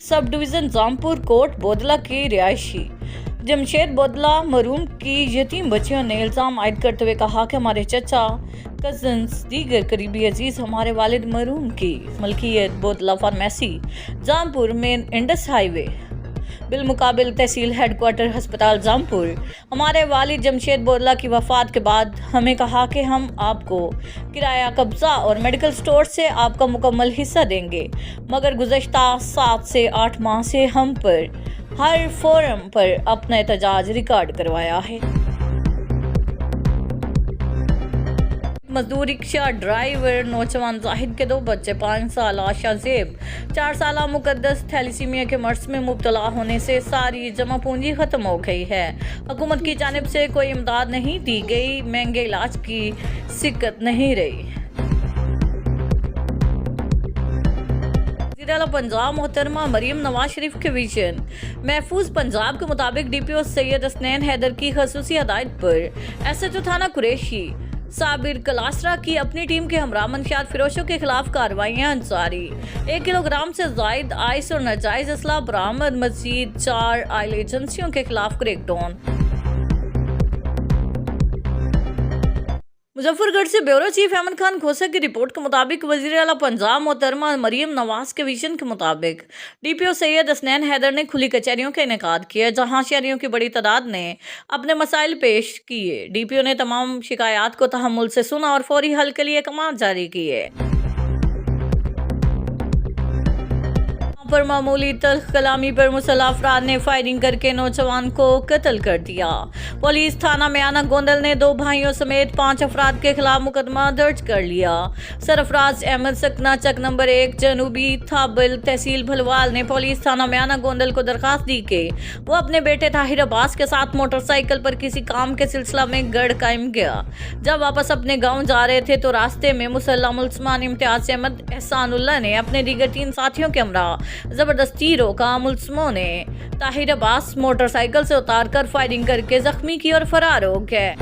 Sub division Jampur coat Bodla के रिहायशी जमशेद बोदला मरूम की यतीम बच्चियों ने इल्ज़ाम आयद करते हुए कहा कि हमारे चचा कजन्स दीगर करीबी अजीज हमारे वालिद मरूम की मलकियत बोदला फार्मेसी जामपुर में इंडस हाईवे बिलमुकाबिल तहसील हेडक्वार्टर अस्पताल जामपुर हमारे वालिद जमशेद बोदला की वफ़ात के बाद हमें कहा कि हम आपको किराया कब्ज़ा और मेडिकल स्टोर से आपका मुकम्मल हिस्सा देंगे, मगर गुज़श्ता 7 से 8 माह से हम पर हर फोरम पर अपना एहतजाज रिकॉर्ड करवाया है। मजदूर रिक्शा ड्राइवर नौजवान जाहिद के 2 बच्चे 5 साल आशा ज़ेब 4 साल मुकद्दस थैलीसीमिया के मर्ज में मुब्तला होने से सारी जमा पूंजी खत्म हो गई है। हुकूमत की जानिब से कोई इमदाद नहीं दी गई, महंगे इलाज की सिक्कत नहीं रही। पंजाब मोहतरमा मरीम नवाज शरीफ के विजन महफूज पंजाब के मुताबिक DPO सैयद हसनैन हैदर की खसूसी हदायत पर SHO थाना कुरैशी साबिर कलासरा की अपनी टीम के हमरा मंशियात फिरोशों के खिलाफ कार्रवाइयां जारी। 1 किलोग्राम से जायद आइस और नाजायज असला बरामद। मजीद 4 आयल एजेंसियों के खिलाफ क्रैकडाउन। मुजफ्फरगढ़ से ब्यूरो चीफ अहमद खान खोसा की रिपोर्ट के मुताबिक वज़ीर आला पंजाब मोहतरमा मरीम नवाज के विजन के मुताबिक DPO सैयद हसनैन हैदर ने खुली कचहरियों का इनेकाद किया, जहां शहरियों की बड़ी तादाद ने अपने मसाइल पेश किए। DPO ने तमाम शिकायत को तहम्मुल से सुना और फौरी हल के लिए अहकाम जारी किए। पर मामूली तल्ख कलामी पर मुसल्लह अफराद ने फायरिंग करके नौजवान को कत्ल कर दिया। पुलिस थाना म्याना गोंदल ने 2 भाइयों समेत 5 अफराद के खिलाफ मुकदमा दर्ज कर लिया। सरफराज अहमद सकना चक नंबर 1 जनूबी थाबल तहसील भलवाल ने पुलिस थाना म्याना गोंदल को दरखास्त दी कि वो अपने बेटे ताहिर अब्बास के साथ मोटरसाइकिल पर किसी काम के सिलसिला में गढ़ कायम गया। जब वापस अपने गाँव जा रहे थे तो रास्ते में मुसल्लह मुल्ज़मान इम्तियाज अहमद एहसानुल्लाह ने अपने दीगर 3 साथियों के हमरा जबरदस्ती रोका। मुल्ज़मों ने ताहिर अब्बास मोटरसाइकिल से उतारकर फायरिंग करके जख्मी की और फरार हो गए।